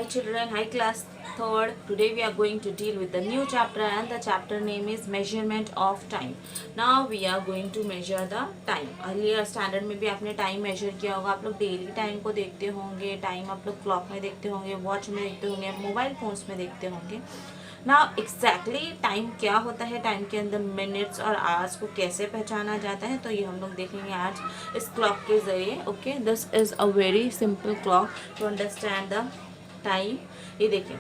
children, hi class third. Today we are going to deal with the new chapter and the chapter name is measurement of time. Now we are going to measure the time. Earlier standard में भी आपने time measure किया होगा. आप लोग daily time को देखते होंगे, time आप लोग clock में देखते होंगे, watch में देखते होंगे, mobile phones में देखते होंगे. ना एग्जैक्टली टाइम क्या होता है, टाइम के अंदर मिनट्स और आवर्स को कैसे पहचाना जाता है, तो ये हम लोग देखेंगे आज इस क्लॉक के ज़रिए. Okay, this is a very simple clock to understand the time. ये देखिए,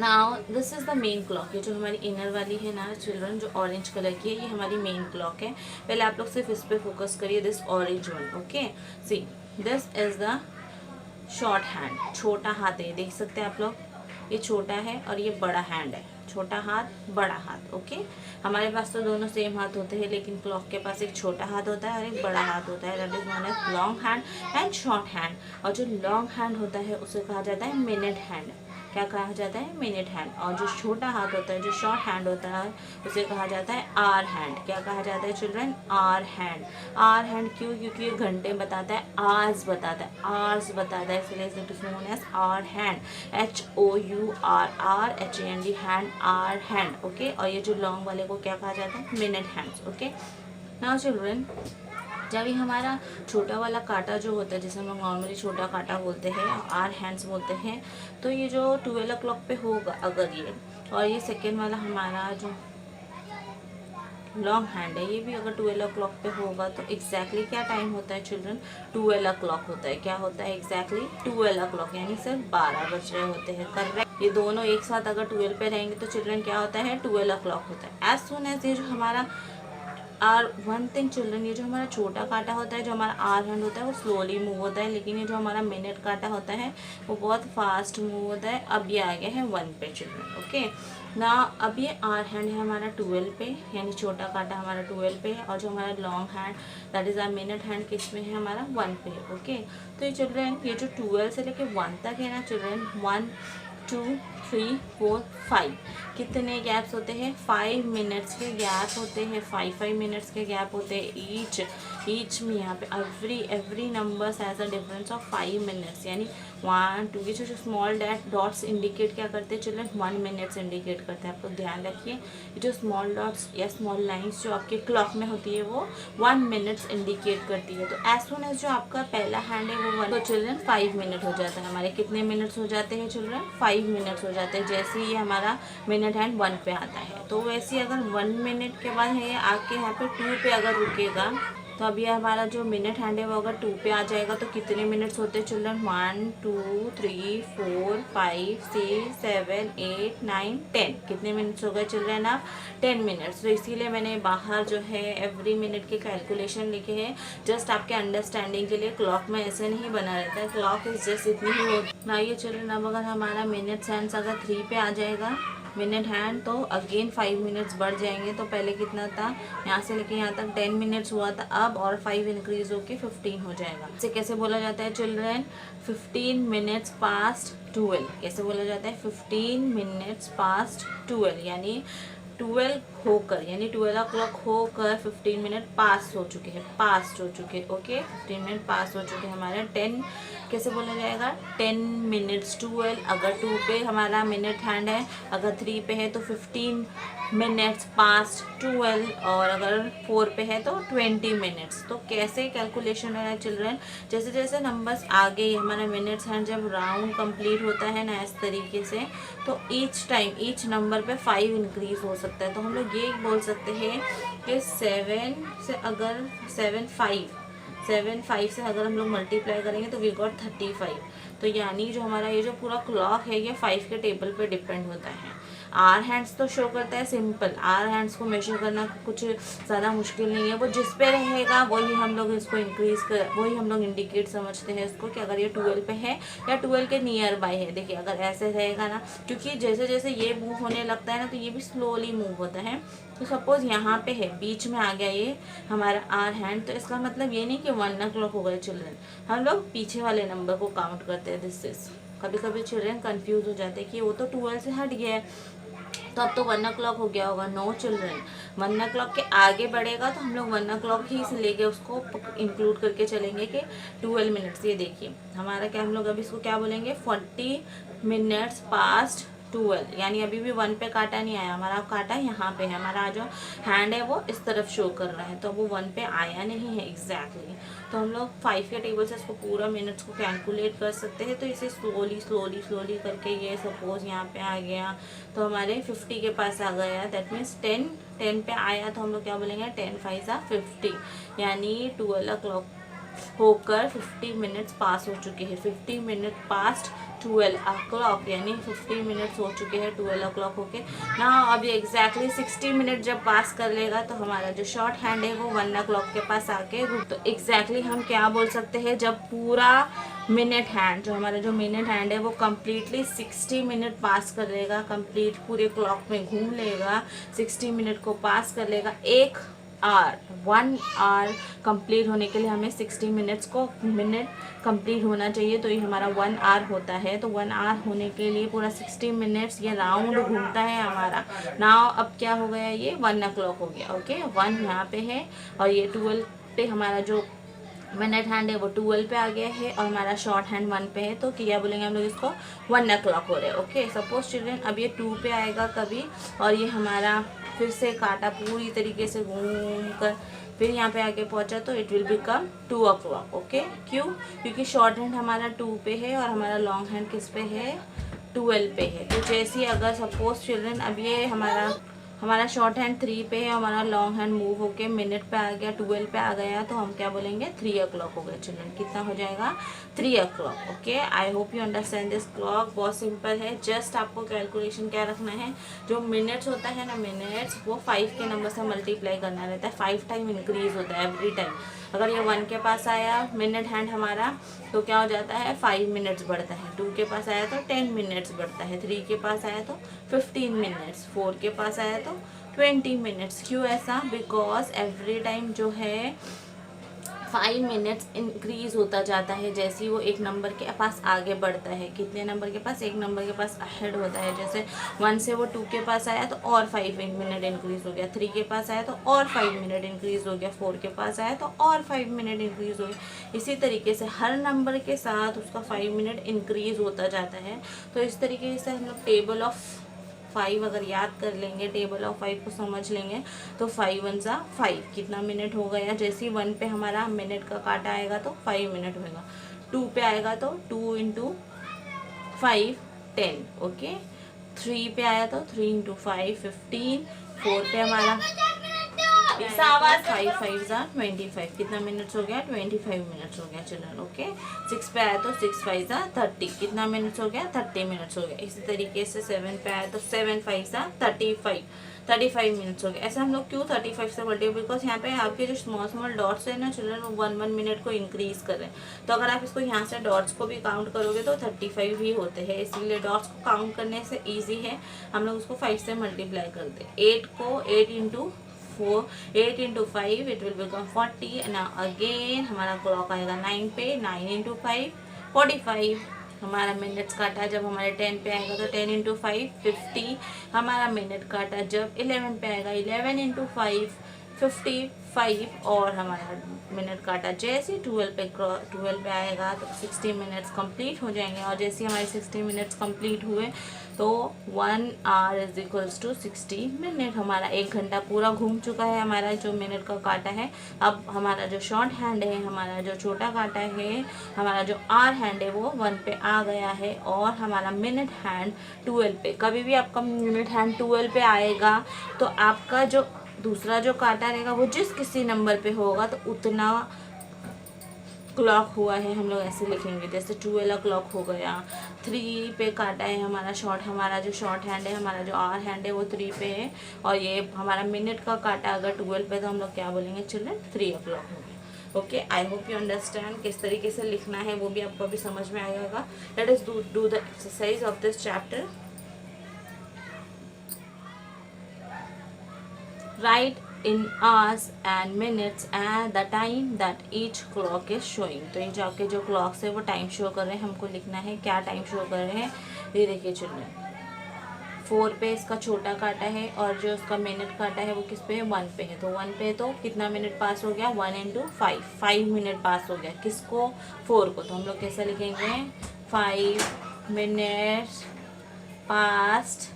now this is the main clock. ये जो हमारी इनर वाली है ना चिल्ड्रन, जो ऑरेंज कलर की है, ये हमारी मेन क्लॉक है. पहले आप लोग सिर्फ इस पर फोकस करिए, this orange one. Okay, see this is the short hand, छोटा हाथ है, देख सकते हैं आप लोग. ये छोटा है और ये बड़ा हैंड है, छोटा हाथ बड़ा हाथ. ओके, हमारे पास तो दोनों सेम हाथ होते हैं, लेकिन क्लॉक के पास एक छोटा हाथ होता है और एक बड़ा हाथ होता है. That is known as long hand and short hand. और जो लॉन्ग हैंड होता है उसे कहा जाता है मिनट हैंड. क्या कहा जाता है? Minute hand. और जो छोटा हाथ होता है, जो शॉर्ट हैंड होता है, उसे कहा जाता है आवर हैंड. क्या कहा जाता है children? Hour hand. Hour hand क्यों? क्योंकि ये घंटे बताता है, आवर्स बताता है, आवर्स बताता है, इसलिए it is known as hour hand. HOURRHAND hand, hour hand. Okay, और ये जो लॉन्ग वाले को क्या कहा जाता है? Minute hands. Okay, now children, जब ये हमारा छोटा वाला कांटा जो होता है, जिसे हम लोग नॉर्मली छोटा कांटा बोलते हैं, आर हैंड्स बोलते हैं, तो ये जो 12 o'clock पे होगा अगर ये, और ये सेकेंड वाला हमारा जो लॉन्ग हैंड है, ये भी अगर 12 o'clock पे होगा, तो एग्जैक्टली क्या टाइम होता है चिल्ड्रन? 12 o'clock होता है. क्या होता है एग्जैक्टली? 12 o'clock, यानी सिर्फ 12 बज रहे होते हैं. करेक्ट. ये दोनों एक साथ अगर 12 पे रहेंगे तो चिल्ड्रन क्या होता है? 12 o'clock होता है. एज सुन एज ये जो हमारा आर वन थिंग चिल्ड्रन, ये जो हमारा छोटा कांटा होता है, जो हमारा आर हैंड होता है, वो स्लोली मूव होता है, लेकिन ये जो हमारा मिनट कांटा होता है वो बहुत फास्ट मूव होता है. अब ये आ गया है 1 पे चिल्ड्रन. ओके, ना अब ये आर हैंड है हमारा 12 पे, यानी छोटा कांटा हमारा 12 पे है, और जो हमारा long hand that is our minute hand किस में है? हमारा 1 पे है. ओके, तो ये चिल्ड्रन, ये जो 12 से लेके 1 तक है ना चिल्ड्रन, 1 2 3 4 5 कितने गैप्स होते हैं? 5 मिनट्स के गैप होते हैं. 5 मिनट्स के गैप होते हैं ईच में. यहाँ पे every numbers has a difference of 5 minutes, यानी 1 2 की जो स्मॉल डॉट्स इंडिकेट क्या करते हैं चिल्ड्रन? 1 मिनट्स इंडिकेट करते हैं. आप लोग ध्यान रखिए, ये जो स्मॉल डॉट्स या स्मॉल लाइन्स जो आपके क्लॉक में होती है वो 1 मिनट्स इंडिकेट करती है. तो एज सुन एज जो आपका पहला हैंड है वो 1, तो चिल्ड्रन 5 मिनट हो जाता है. हमारे कितने मिनट्स हो जाते हैं चिल्ड्रन? 5 मिनट्स हो जाते हैं. जैसे ही ये हमारा मिनट हैंड 1 पे आता है, तो वैसे अगर 1 मिनट के बाद है आपके यहाँ पे 2 पे अगर रुकेगा, तो अब ये हमारा जो मिनट हैंड है वो अगर 2 पे आ जाएगा, तो कितने मिनट्स होते हैं चिल्ड्रन? 1 2 3 4 5 6 7 8 9 10. कितने मिनट्स हो गए चिल्ड्रन? आप 10 मिनट्स. तो इसीलिए मैंने बाहर जो है एवरी मिनट के कैलकुलेशन लिखे हैं, जस्ट आपके अंडरस्टैंडिंग के लिए. क्लॉक में ऐसे नहीं बना रहता है, क्लॉक इज जस्ट इतनी ही होती ना. ये चिल्ड्रन, अब अगर हमारा मिनट्स हैंड्स अगर 3 पे आ जाएगा मिनट हैंड, तो अगेन 5 मिनट्स बढ़ जाएंगे. तो पहले कितना था? यहाँ से लेके यहाँ तक 10 मिनट्स हुआ था, अब और 5 इंक्रीज होके 15 हो जाएगा. इसे कैसे बोला जाता है चिल्ड्रन? 15 minutes past 12. कैसे बोला जाता है? 15 मिनट्स पास्ट 12, यानी 12 होकर, यानी 12 o'clock होकर 15 मिनट पास हो चुके हैं, पास्ट हो चुके. ओके, 15 मिनट पास हो चुके हमारे. 10 कैसे बोला जाएगा? 10 मिनट्स 12. अगर 2 पे हमारा मिनट हैंड है, अगर 3 पे है तो 15 मिनट्स पास्ट 12, और अगर 4 पे है तो 20 मिनट्स. तो कैसे कैलकुलेशन है चिल्ड्रन? जैसे जैसे नंबर्स आगे ही हमारा मिनट्स हैंड जब राउंड कंप्लीट होता है ना इस तरीके से, तो ईच टाइम ईच नंबर पे 5 इंक्रीज हो सकता है. तो हम लोग ये बोल सकते हैं कि 7 से अगर 7 5 से अगर हम लोग मल्टीप्लाई करेंगे तो वी गॉट 35. तो यानी जो हमारा ये जो पूरा क्लॉक है ये 5 के टेबल पे डिपेंड होता है. आर हैंड्स तो शो करता है सिंपल. आर हैंड्स को मेजर करना कुछ ज़्यादा मुश्किल नहीं है, वो जिस पे रहेगा वही हम लोग इसको वही हम लोग इंडिकेट समझते हैं इसको, कि अगर ये 12 पे है या 12 के नियर बाय है. देखिए अगर ऐसे रहेगा ना, क्योंकि जैसे जैसे ये मूव होने लगता है ना, तो ये भी स्लोली मूव होता है. तो सपोज यहाँ पे है, बीच में आ गया ये हमारा आर हैंड, तो इसका मतलब ये नहीं कि 1 o'clock हो गए चिल्ड्रन. हम लोग पीछे वाले नंबर को काउंट करते हैं. दिस इज, कभी कभी चिल्ड्रन कंफ्यूज हो जाते हैं कि वो तो 12 से हट गया है, तो अब तो 1 o'clock हो गया होगा। नो चिल्ड्रन, 1 o'clock के आगे बढ़ेगा तो हम लोग 1 o'clock ही से लेके उसको इंक्लूड करके चलेंगे कि 12 मिनट्स। ये देखिए हमारा क्या, हम लोग अभी इसको क्या बोलेंगे, 40 मिनट्स पास्ट 12, यानी अभी भी 1 पे काटा नहीं आया हमारा, काटा यहाँ पे है, हमारा जो हैंड है वो इस तरफ शो कर रहा है, तो वो 1 पे आया नहीं है एग्जैक्टली। तो हम लोग 5 के टेबल से इसको पूरा मिनट्स को कैलकुलेट कर सकते हैं। तो इसे स्लोली स्लोली स्लोली करके ये सपोज यहाँ पे आ गया तो हमारे 50 के पास आ गया, दैट मीन्स 10 पे आया तो हम लोग क्या बोलेंगे, 10 5 50, यानी 12 o'clock होकर 50 मिनट्स पास हो चुके हैं। 50 मिनट पास्ट 12 o'clock, यानी 50 मिनट्स हो चुके हैं 12 o'clock होके ना। अब ये एग्जैक्टली 60 मिनट जब पास कर लेगा तो हमारा जो शॉर्ट हैंड है वो 1 o'clock के पास आके रुक। तो एग्जैक्टली हम क्या बोल सकते हैं, जब पूरा मिनट हैंड, जो हमारा जो मिनट हैंड है वो कम्प्लीटली 60 मिनट पास कर लेगा, कंप्लीट पूरे क्लॉक में घूम लेगा, 60 मिनट को पास कर लेगा। 1 आवर कंप्लीट होने के लिए हमें 60 मिनट कंप्लीट होना चाहिए, तो ये हमारा 1 आवर होता है। तो 1 आवर होने के लिए पूरा 60 मिनट्स ये राउंड घूमता है हमारा। नाउ अब क्या हो गया, ये 1 o'clock हो गया। ओके 1 यहाँ पे है और ये 12 पे हमारा जो मिनट हैंड है वो 12 पे आ गया है और हमारा शॉर्ट हैंड 1 पे है। तो क्या बोलेंगे हम लोग इसको, 1 o'clock हो रहा है। ओके सपोज चिल्ड्रन अब ये 2 पे आएगा कभी और ये हमारा फिर से काटा पूरी तरीके से घूम कर फिर यहाँ पे आके पहुँचा तो it will become 2 o'clock। Okay क्यों, क्योंकि शॉर्ट हैंड हमारा 2 पे है और हमारा लॉन्ग हैंड किस पे है, 12 पे है। तो जैसे अगर सपोज चिल्ड्रन अब ये हमारा शॉर्ट हैंड 3 पे है, हमारा लॉन्ग हैंड मूव होके मिनट पे आ गया, 12 पे आ गया, तो हम क्या बोलेंगे, 3 o'clock हो गया। चिल्ड्रन कितना हो जाएगा, 3 o'clock। Okay I hope you understand this clock. बहुत सिंपल है, जस्ट आपको कैलकुलेशन क्या रखना है, जो मिनट्स होता है ना, मिनट्स वो 5 के नंबर से मल्टीप्लाई करना रहता है, 5 टाइम इंक्रीज होता है एवरी टाइम। अगर ये 1 के पास आया मिनट हैंड हमारा तो क्या हो जाता है, 5 मिनट्स बढ़ता है। 2 के पास आया तो 10 मिनट्स बढ़ता है। 3 के पास आया तो 15 मिनट्स। 4 के पास आया तो 20 मिनट्स। क्यों ऐसा, बिकॉज एवरी टाइम जो है 5 मिनट्स इंक्रीज होता जाता है जैसे ही वो एक नंबर के पास आगे बढ़ता है। कितने नंबर के पास, एक नंबर के पास अहेड होता है। जैसे 1 से वो 2 के पास आया तो और 5 मिनट इंक्रीज हो गया, 3 के पास आया तो और 5 मिनट इंक्रीज हो गया, 4 के पास आया तो और 5 मिनट इंक्रीज हो गया। इसी तरीके से हर नंबर के साथ उसका 5 मिनट इंक्रीज होता जाता है। तो इस तरीके से हम लोग टेबल ऑफ 5 अगर याद कर लेंगे, टेबल ऑफ 5 को समझ लेंगे तो 5 1 जा 5 कितना मिनट हो गया। जैसे ही 1 पे हमारा मिनट का काटा आएगा तो 5 मिनट होगा। 2 पे आएगा तो 2 × 5 10। ओके 3 पे आया तो 3 × 5 15। 4 पे हमारा 5 5 जा 25 कितना मिनट्स हो गया, 25 मिनट्स हो गया चिल्ड्रन। ओके 6 पे आया तो 6 5 जा 30 कितना मिनट्स हो गया, 30 मिनट्स हो गया। इसी तरीके से 7 पे आया तो 7 5 जा 35 मिनट्स हो गए। ऐसा हम लोग क्यों 35 से बढ़े, बिकॉज यहाँ पे आपके जो स्मॉल डॉट्स है ना चिल्ड्रन, वो 1 1 मिनट को इंक्रीज कर रहे हैं। तो अगर आप इसको यहाँ से डॉट्स को भी काउंट करोगे तो 35 ही होते हैं, इसीलिए डॉट्स को काउंट करने से ईजी है, हम लोग उसको 5 से मल्टीप्लाई करते हैं। 8 को 8 × 5 इट विल बिकम 40। ना अगेन हमारा क्लॉक आएगा 9 पे, 9 × 5 45। हमारा मिनट्स काटा जब हमारे 10 पे आएगा तो 10 × 5 50। हमारा मिनट काटा जब 11 पे आएगा 11 × 5 55। और हमारा मिनट काटा जैसे 12 पे आएगा तो 60 मिनट्स कंप्लीट हो जाएंगे। और जैसे हमारे 60 मिनट्स कंप्लीट हुए तो 1 hour is equals to 60 minute. हमारा 1 घंटा पूरा घूम चुका है हमारा जो मिनट का काटा है। अब हमारा जो शॉर्ट हैंड है, हमारा जो छोटा काटा है, हमारा जो आर हैंड है वो 1 पे आ गया है और हमारा मिनट हैंड 12 पे। कभी भी आपका मिनट हैंड 12 पे आएगा तो आपका जो दूसरा जो काटा रहेगा वो जिस किसी नंबर पे होगा तो उतना क्लॉक हुआ है हम लोग ऐसे लिखेंगे। जैसे 12 o'clock हो गया, 3 पे काटा है हमारा शॉर्ट, हमारा जो शॉर्ट हैंड है, हमारा जो आर हैंड है वो 3 पे है और ये हमारा मिनट का काटा अगर 12 पे तो हम लोग क्या बोलेंगे चिल्ड्रन, 3 o'clock हो गया। Okay I hope you understand किस तरीके से लिखना है वो भी आपको अभी समझ में आएगा। Let us do the exercise of this chapter. Write in hours and minutes and the time that each clock is showing। तो ये जो आपके जो क्लॉक्स है वो टाइम शो कर रहे हैं, हमको लिखना है क्या टाइम शो कर रहे हैं। ये देखिए चिल्ड्रन 4 पे इसका छोटा काटा है और जो उसका मिनट काटा है वो किस पे है, 1 पे है। तो 1 पे तो कितना मिनट पास हो गया, 1 इंटू 5, 5 मिनट पास हो गया। किसको, 4 को। तो हम लोग कैसे लिखेंगे, 5 मिनट्स पास्ट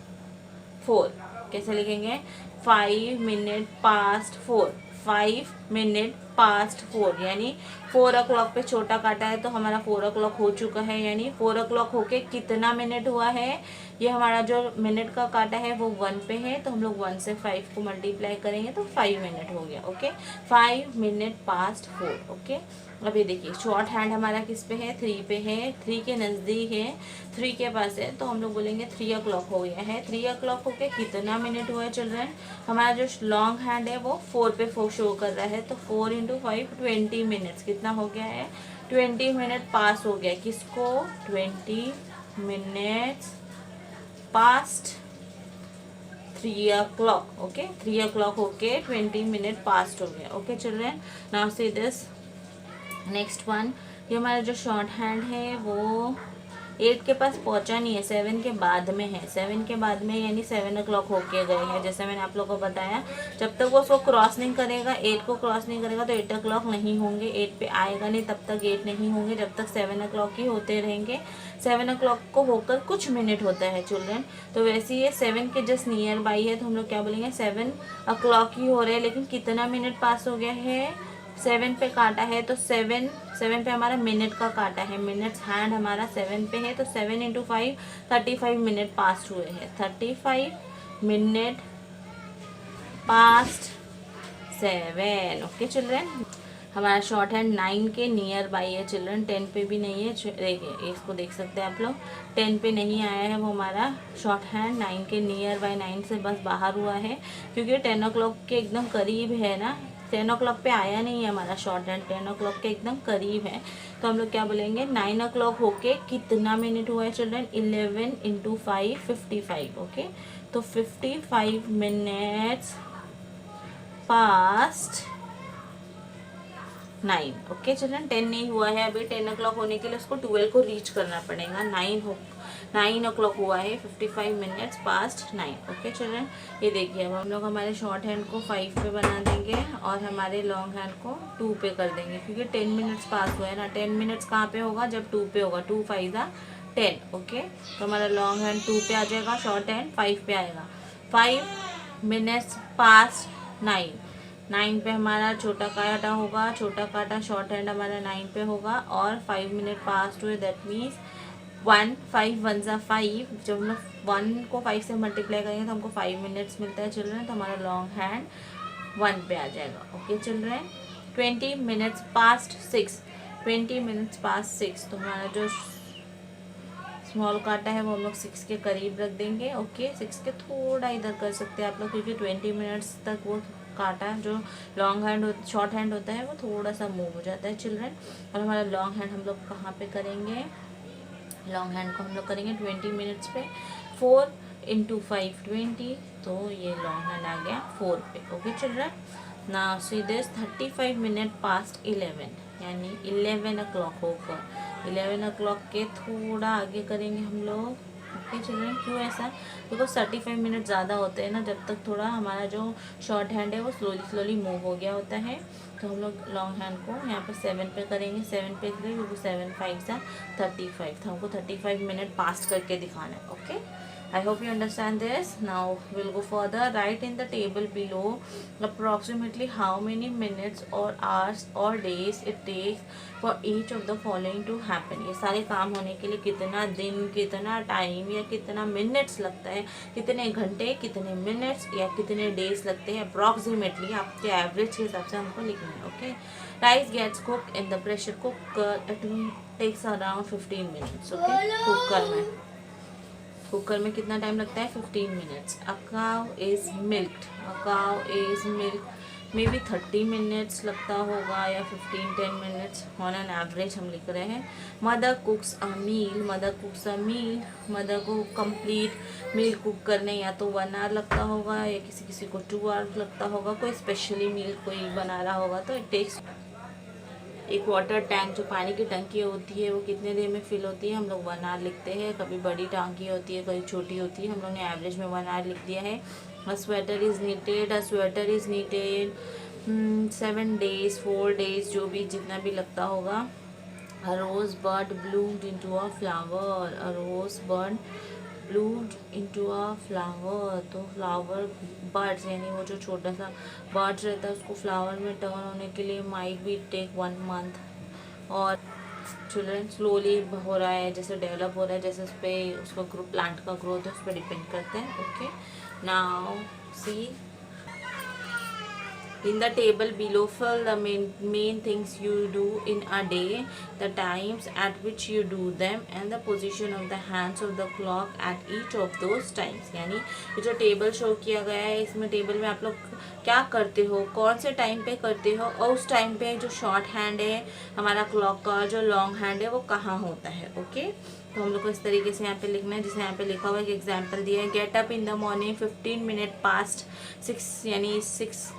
4। कैसे लिखेंगे, 5 मिनट पास्ट 4, 5 मिनट पास्ट 4, यानी 4 o'clock पे छोटा काटा है तो हमारा 4 o'clock हो चुका है। यानी 4 o'clock होके कितना मिनट हुआ है, ये हमारा जो मिनट का काटा है वो 1 पे है, तो हम लोग 1 से 5 को मल्टीप्लाई करेंगे तो 5 मिनट हो गया। Okay, 5 minute past 4। ओके, अब ये देखिए शॉर्ट हैंड हमारा किस पे है, 3 पे है, 3 के नज़दीक है, 3 के पास है, तो हम लोग बोलेंगे 3 o'clock हो गया है। 3 o'clock होके कितना मिनट हुआ है चिल्ड्रन, हमारा जो लॉन्ग हैंड है वो 4 पे शो कर रहा है, तो 4 इंटू 5 20 मिनट्स कितना हो गया है, 20 मिनट पास हो गया। किसको, 20 minutes past 3 o'clock। Okay, 3 o'clock होके 20 मिनट पास्ट हो गया। Okay children, now see this next one. ये हमारा जो शॉर्ट हैंड है वो 8 के पास पहुंचा नहीं है, 7 के बाद में है। 7 के बाद में यानी 7 o'clock होके गए हैं। जैसे मैंने आप लोगों को बताया, जब तक वो उसको क्रॉस नहीं करेगा, 8 को क्रॉस नहीं करेगा तो 8 o'clock नहीं होंगे, 8 पे आएगा नहीं तब तक 8 नहीं होंगे, जब तक 7 o'clock ही होते रहेंगे। 7 o'clock को होकर कुछ मिनट होता है चिल्ड्रन, तो वैसे ये 7 के जस्ट नियर बाई है, तो हम लोग क्या बोलेंगे, 7 o'clock ही हो रहे हैं, लेकिन कितना मिनट पास हो गया है, 7 पे काटा है तो 7 पे हमारा मिनट का काटा है, मिनट्स हैंड हमारा 7 पे है, तो 7 इंटू 5 35 मिनट पास्ट हुए हैं। 35 मिनट पास्ट 7। ओके चिल्ड्रन, हमारा शॉर्ट हैंड 9 के नियर बाई है चिल्ड्रन, 10 पे भी नहीं है। देखिए इसको देख सकते हैं आप लोग, 10 पे नहीं आया है वो हमारा शॉर्ट हैंड, 9 के नियर बाई, 9 से बस बाहर हुआ है, क्योंकि 10 o'clock के एकदम करीब है ना, 10 o'clock पे आया नहीं है हमारा शॉर्ट हैंड, 10 o'clock के एकदम करीब है, तो हम लोग क्या बोलेंगे, 9 o'clock होके कितना मिनट हुआ है चिल्ड्रन, 11 इंटू 5 55। ओके, तो 55 मिनट्स पास्ट 9। ओके चिल्ड्रन, 10 नहीं हुआ है अभी, 10 o'clock होने के लिए उसको 12 को रीच करना पड़ेगा। 9 o'clock हुआ है, 55 मिनट्स पास्ट 9। ओके चिल्ड्रन, ये देखिए अब हम लोग हमारे शॉर्ट हैंड को 5 पे बना देंगे और हमारे लॉन्ग हैंड को 2 पे कर देंगे, क्योंकि 10 मिनट्स पास हुआ है ना। 10 मिनट्स कहाँ पे होगा, जब 2 पे होगा, 2 5 10। ओके, तो हमारा लॉन्ग हैंड 2 पे आ जाएगा, शॉर्ट हैंड 5 पे आएगा। 5 मिनट्स पास्ट 9, 9 पे हमारा छोटा काटा होगा, छोटा काटा शॉर्ट हैंड हमारा 9 पे होगा, और 5 मिनट पास्ट हुए, दैट मीन्स 1 5 1 ज़ा 5। जब हम लोग 1 को 5 से मल्टीप्लाई करेंगे तो हमको 5 मिनट्स मिलता है चिल्ड्रन, तो हमारा लॉन्ग हैंड 1 पे आ जाएगा। Okay children, 20 minutes past 6, 20 minutes past 6, तो हमारा जो स्मॉल काटा है वो हम लोग 6 के करीब रख देंगे। ओके, 6 के थोड़ा इधर कर सकते हैं आप लोग, क्योंकि 20 मिनट्स तक वो काटा जो लॉन्ग हैंड शॉर्ट हैंड होता है वो थोड़ा सा मूव हो जाता है चिल्ड्रन। और हमारा लॉन्ग हैंड हम लोग कहाँ पे करेंगे, लॉन्ग हैंड को हम लोग करेंगे 20 मिनट्स पे, 4 इंटू 5 20, तो ये लॉन्ग हैंड आ गया 4 पे। Okay children, now see this 35 minute past 11, यानी 11 o'clock होकर 11 o'clock के थोड़ा आगे करेंगे हम लोग। ओके चिल्ड्रन, क्यों ऐसा, बिकॉज 35 मिनट ज़्यादा होते हैं ना, जब तक थोड़ा हमारा जो शॉर्ट हैंड है वो स्लोली मूव हो गया होता है, तो हम लोग लॉन्ग हैंड को यहाँ पे 7 पे करेंगे। 7 पे करेंगे क्योंकि 7 5 35, तो हमको 35 मिनट पास करके दिखाना है। Okay, I hope you understand this. Now we'll go further. Write in the table below approximately how many minutes or hours or days it takes for each of the following to happen. ये सारे काम होने के लिए कितना दिन, कितना time या कितना मिनट्स लगता है, कितने घंटे, कितने मिनट्स या कितने डेज लगते हैं, अप्रॉक्सीमेटली आपके एवरेज के हिसाब से हमको लिखना है। Okay, rice gets cook in the pressure cooker, it takes around 15 minutes. Okay, cooker में कितना टाइम लगता है, 15 minutes. A cow is milked, a cow is milk maybe 30 minutes लगता होगा या 10 मिनट्स ऑन एन एवरेज हम लिख रहे हैं। मदर कुक्स अ मील, मदर कुक्स अ मील, मदर को कंप्लीट मील कुक करने या तो 1 आवर लगता होगा या किसी को 2 आवर लगता होगा, कोई स्पेशली मील कोई बना रहा होगा तो इट टेक्स एक वाटर टैंक जो पानी की टंकी होती है वो कितने देर में फिल होती है, हम लोग 1 आवर लिखते हैं। कभी बड़ी टंकी होती है, कभी छोटी होती है, हम लोग ने एवरेज में 1 आवर लिख दिया है। A sweater is needed 7 days 4 days, जो भी जितना भी लगता होगा। A rosebud bloomed into a flower. A rosebud bloomed into a flower. तो फ्लावर बर्ड्स यानी वो जो छोटा सा बर्ड्स रहता है उसको फ्लावर में टर्न होने के लिए माइट बी टेक 1 month। और चिल्ड्रन स्लोली हो रहा है, जैसे डेवलप हो रहा है, जैसे उस पर उसका प्लांट का ग्रोथ है उस पर डिपेंड करता है। Okay, now see in the table below, fill the main things you do in a day, the times at which you do them and the position of the hands of the clock at each of those times। यानी ये जो table show किया गया है, इसमें table में आप लोग क्या करते हो, कौन से टाइम पे करते हो, और उस टाइम पे जो शॉर्ट हैंड है हमारा क्लॉक का, जो लॉन्ग हैंड है वो कहाँ होता है। ओके, तो हम लोग को इस तरीके से यहाँ पे लिखना है, जिसे यहाँ पे लिखा हुआ एक एग्जांपल दिया है। Get up in the morning 15 minutes past 6, यानी 6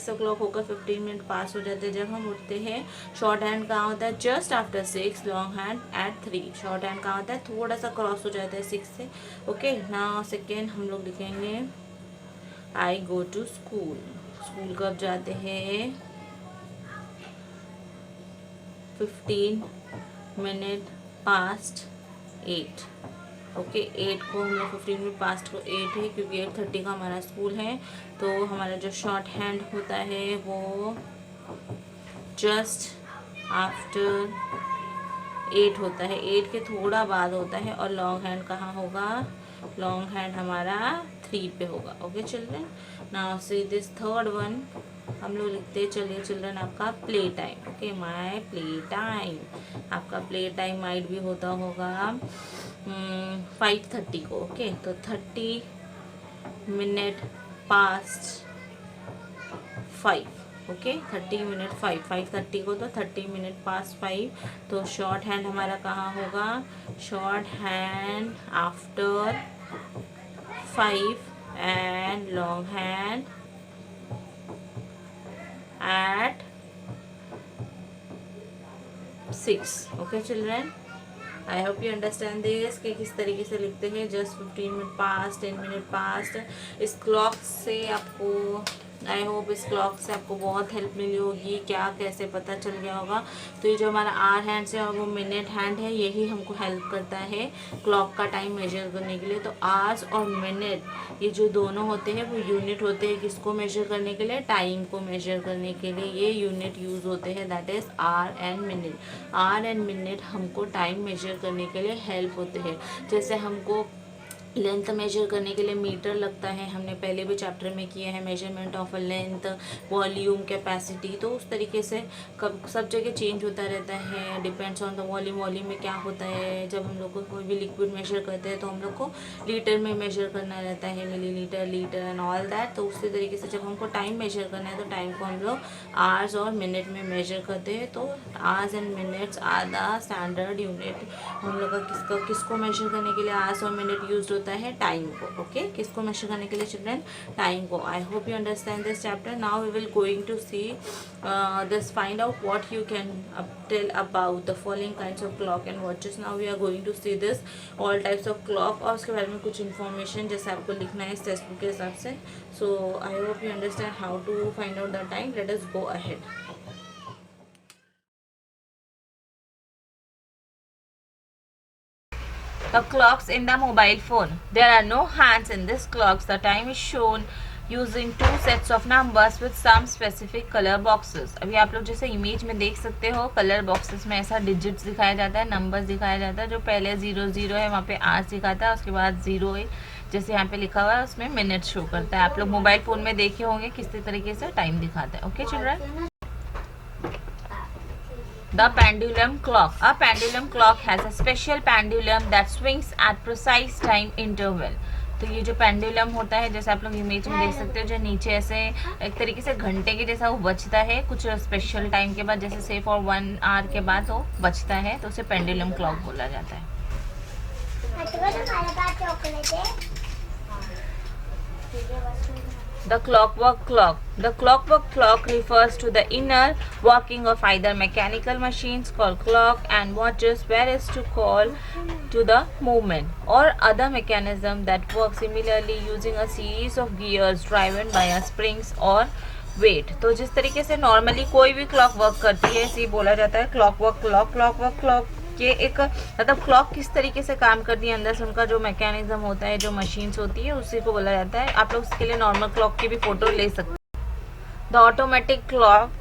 o'clock होकर 15 मिनट पास हो जाते हैं जब हम उठते हैं। शॉर्ट हैंड कहाँ होता है, just after 6, long hand eight 3। Short hand कहाँ होता है, थोड़ा सा क्रॉस हो जाता है 6 से। ओके, नाउ सेकेंड हम लोग लिखेंगे आई गो टू स्कूल। स्कूल कब जाते हैं, 15 minutes past 8। ओके, 8 को हम लोग 15 मिनट पास्ट को 8 है क्योंकि 8:30 का हमारा स्कूल है। तो हमारा जो शॉर्ट हैंड होता है वो जस्ट आफ्टर 8 होता है, 8 के थोड़ा बाद होता है। और लॉन्ग हैंड कहाँ होगा, लॉन्ग हैंड हमारा 3 पे होगा। Okay children, now see this third one हम लोग लिखते चलिए चिल्ड्रन, आपका play time. Okay, my play time, आपका प्ले टाइम माइट भी होता होगा 5:30 को। ओके, तो 30 minutes past 5। ओके, 30 minutes 5:30 को, तो 30 minutes past 5। तो शॉर्ट हैंड हमारा कहाँ होगा, short hand after 5 and long hand at 6। Okay children, I hope you understand this कि किस तरीके से लिखते हैं। जस्ट 15 मिनट पास, 10 मिनट पास। इस क्लॉक से आपको, आई होप इस क्लॉक से आपको बहुत हेल्प मिली होगी, क्या कैसे पता चल गया होगा। तो ये जो हमारा आर हैंड है और वो मिनट हैंड है, यही हमको हेल्प करता है क्लॉक का टाइम मेजर करने के लिए। तो आवर्स और मिनट ये जो दोनों होते हैं वो यूनिट होते हैं किसको मेजर करने के लिए, टाइम को मेजर करने के लिए ये यूनिट यूज़ होते हैं, that is hour and minute. Hour and minute हमको टाइम मेजर करने के लिए हेल्प होते हैं। जैसे हमको लेंथ मेजर करने के लिए मीटर लगता है, हमने पहले भी चैप्टर में किया है, measurement of a length, volume, capacity. तो उस तरीके से कब सब जगह चेंज होता रहता है, depends on the volume. Volume में क्या होता है, जब हम लोग को कोई भी लिक्विड मेजर करते हैं तो हम लोग को लीटर में मेजर करना रहता है, millilitre, litre and all that. तो उसी तरीके से जब हमको टाइम मेजर करना है तो टाइम को हम लोग आवर्स और मिनट में मेजर करते हैं। तो hours and minutes are the standard unit. हम लोग का किसको मेजर करने के लिए आवर्स और मिनट यूज होता है, टाइम को। ओके, किसको मेजर करने के लिए चिल्ड्रन, टाइम को। I hope you understand this chapter. Now we will going to see this, find out what you can tell about the following kinds of clock and watches. Now we are going to see this all types of clock, और उसके बारे में कुछ information जैसे आपको लिखना है इस टेक्स्ट बुक के हिसाब से। So I hope you understand how to find out the time. Let us go ahead. The clocks in the mobile phone. There are no hands in these clocks. The time is shown using 2 sets of numbers with some specific color boxes. अभी आप लोग जैसे image में देख सकते हो, colour boxes में ऐसा डिजिट्स दिखाया जाता है, नंबर्स दिखाया जाता है। जो पहले 00 है वहाँ पे आवर्स दिखाता है, उसके बाद 0 है जैसे यहाँ पे लिखा हुआ है उसमें मिनट शो करता है। आप लोग मोबाइल फ़ोन में देखे होंगे किस तरीके से टाइम दिखाता है। Okay children, The pendulum clock. A pendulum clock has a special pendulum that swings at precise time interval. तो ये जो पेंडुलम होता है, जैसे आप लोग इमेज में देख सकते हो, जो नीचे ऐसे एक तरीके से घंटे के जैसा वो बजता है कुछ स्पेशल टाइम के बाद, जैसे से फॉर 1 आवर के बाद वो बजता है, तो उसे पेंडुलम क्लॉक बोला जाता है। The clockwork clock. The clockwork clock refers to the inner working of either mechanical machines called clock and watches, whereas to call to the movement or other mechanism that works similarly using a series of gears driven by a springs or weight. तो जिस तरीके से normally कोई भी clock work करती है, इसे बोला जाता है क्लॉकवर्क क्लॉक। क्लॉकवर्क क्लॉक ये एक मतलब क्लॉक किस तरीके से काम करती है, अंदर से उनका जो मैकेनिज्म होता है, जो मशीन्स होती है, उसी को बोला जाता है। आप लोग इसके लिए नॉर्मल क्लॉक की भी फोटो ले सकते हैं। द ऑटोमेटिक क्लॉक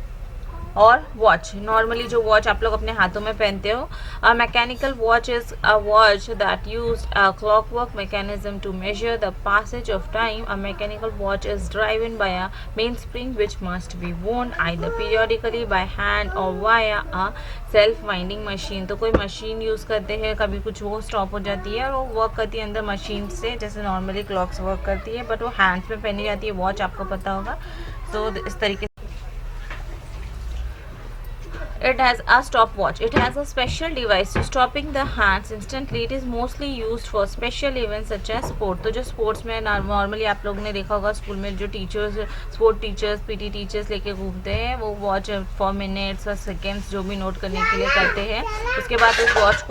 और वॉच, नॉर्मली जो वॉच आप लोग अपने हाथों में पहनते हो। A mechanical watch is a watch that use a clockwork mechanism to measure the passage of time. A mechanical watch is driven by a mainspring which must be worn either periodically by hand or via a self winding machine. तो कोई machine use करते हैं, कभी कुछ वो stop हो जाती है और वो वर्क करती है अंदर मशीन से, जैसे नॉर्मली क्लॉक्स वर्क करती है, बट वो हैंड्स में पहनी जाती है। वॉच आपको पता होगा। तो इस तरीके it has a stopwatch. It has a special device to stopping the hands instantly. It is mostly used for special events such as sport. तो जो स्पोर्ट्स में नॉर्मली आप लोगों ने देखा होगा स्कूल में जो teachers, sport teachers, PT teachers लेके घूमते हैं, वो वॉच फॉर मिनट्स और सेकेंड्स जो भी नोट करने के लिए करते हैं। उसके बाद इस वॉच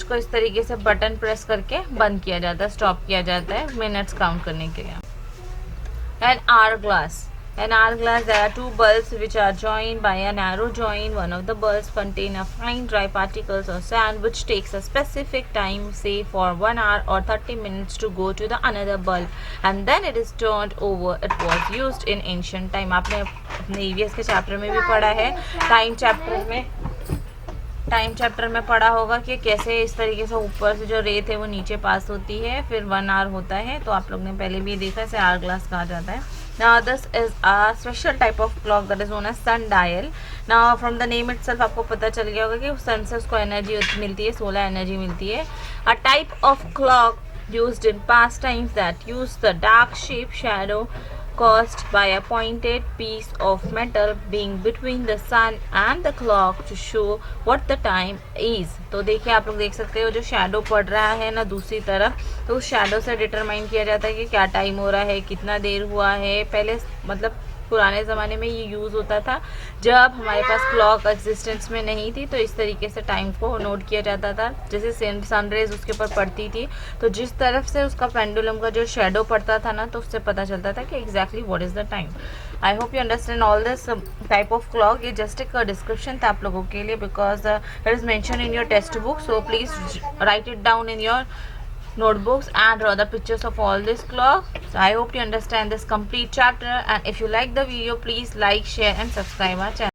को इस तरीके से बटन प्रेस करके बंद किया जाता है, स्टॉप किया जाता है मिनट्स काउंट करने के लिए। An hour glass. An hourglass, there are two bulbs which are joined by a narrow joint. One of the bulbs contain a fine dry particles or sand which takes a specific time, say for 1 hour or 30 minutes to go to the another bulb and then it is turned over. It was used in ancient time. आपने अपने EVS के chapter में भी पढ़ा है, time chapter में पढ़ा होगा कि कैसे इस तरीके से ऊपर से जो रेत है वो नीचे पास होती है, फिर 1 आवर होता है। तो आप लोग ने पहले भी देखा, इसे आवर ग्लास कहा जाता है। Now this is a special type of clock that is known as sundial. Now from the name itself आपको पता चल गया होगा कि सन से उसको एनर्जी मिलती है, सोलर एनर्जी मिलती है। A type of clock used in past times that used the dark shape shadow caused by a pointed piece of metal being between the sun and the clock to show what the time is. तो देखिए आप लोग देख सकते हो जो shadow पड़ रहा है ना दूसरी तरफ, तो उस शैडो से डिटरमाइन किया जाता है कि क्या टाइम हो रहा है, कितना देर हुआ है। पहले मतलब पुराने ज़माने में ये यूज़ होता था जब हमारे पास क्लॉक एग्जिस्टेंस में नहीं थी, तो इस तरीके से टाइम को नोट किया जाता था। जैसे सनरेज उसके ऊपर पड़ती थी तो जिस तरफ से उसका पेंडुलम का जो शेडो पड़ता था ना, तो उससे पता चलता था कि exactly what is the time. I hope you understand all this type of clock. ये जस्ट एक डिस्क्रिप्शन था आप लोगों के लिए because it is mention in your text book, so please write it down in your notebooks and draw the pictures of all this clock. So I hope you understand this complete chapter, and if you like the video, please like, share and subscribe our channel.